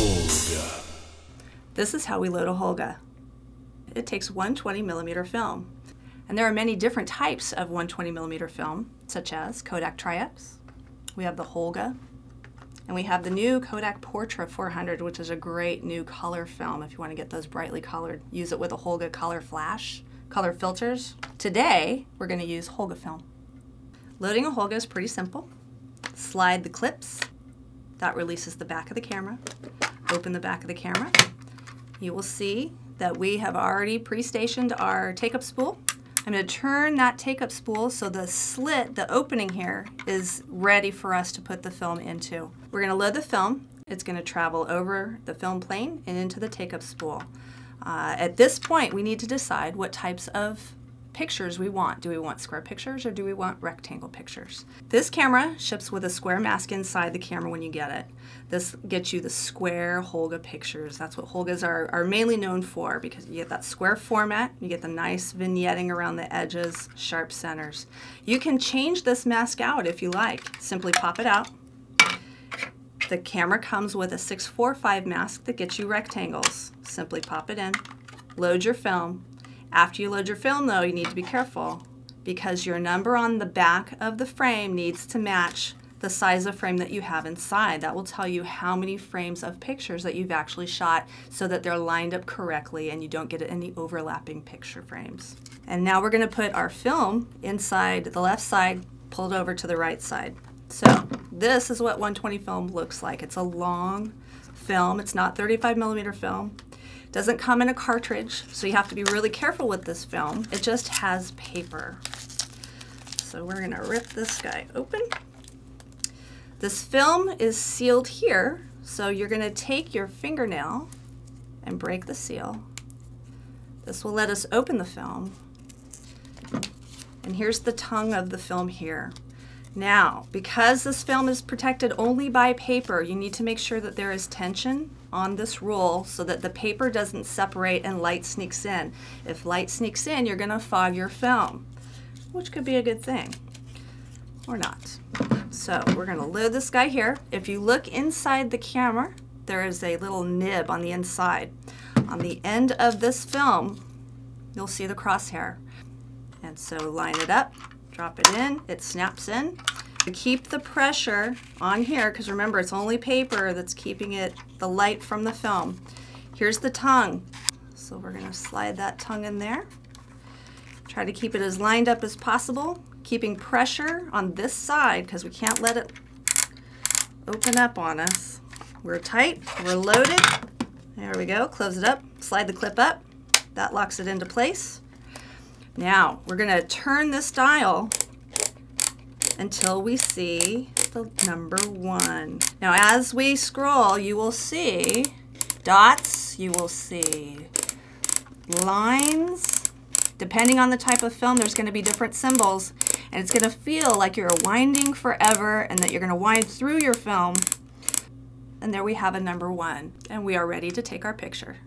Holga. This is how we load a Holga. It takes 120mm film. And there are many different types of 120mm film, such as Kodak Tri-X. We have the Holga. And we have the new Kodak Portra 400, which is a great new color film if you want to get those brightly colored. Use it with a Holga color flash, color filters. Today, we're going to use Holga film. Loading a Holga is pretty simple. Slide the clips. That releases the back of the camera. Open the back of the camera. You will see that we have already pre-stationed our take-up spool. I'm going to turn that take-up spool so the slit, the opening here, is ready for us to put the film into. We're going to load the film. It's going to travel over the film plane and into the take-up spool. At this point, we need to decide what types of pictures we want. Do we want square pictures or do we want rectangle pictures? This camera ships with a square mask inside the camera when you get it. This gets you the square Holga pictures. That's what Holgas are mainly known for, because you get that square format, you get the nice vignetting around the edges, sharp centers. You can change this mask out if you like. Simply pop it out. The camera comes with a 645 mask that gets you rectangles. Simply pop it in, load your film. After you load your film, though, you need to be careful because your number on the back of the frame needs to match the size of frame that you have inside. That will tell you how many frames of pictures that you've actually shot so that they're lined up correctly and you don't get any overlapping picture frames. And now we're going to put our film inside the left side, pulled over to the right side. So this is what 120 film looks like. It's a long film. It's not 35mm film. Doesn't come in a cartridge, so you have to be really careful with this film. It just has paper. So we're gonna rip this guy open. This film is sealed here, so you're gonna take your fingernail and break the seal. This will let us open the film. And here's the tongue of the film here. Now, because this film is protected only by paper, you need to make sure that there is tension on this roll so that the paper doesn't separate and light sneaks in. If light sneaks in, you're going to fog your film, which could be a good thing, or not. So we're going to load this guy here. If you look inside the camera, there is a little nib on the inside. On the end of this film, you'll see the crosshair. And so line it up. Drop it in, it snaps in. To keep the pressure on here, because remember it's only paper that's keeping the light from the film. Here's the tongue. So we're going to slide that tongue in there. Try to keep it as lined up as possible, keeping pressure on this side because we can't let it open up on us. We're tight, we're loaded. There we go, close it up, slide the clip up. That locks it into place. Now, we're going to turn this dial until we see the number 1. Now, as we scroll, you will see dots, you will see lines. Depending on the type of film, there's going to be different symbols, and it's going to feel like you're winding forever and that you're going to wind through your film. And there we have a number 1, and we are ready to take our picture.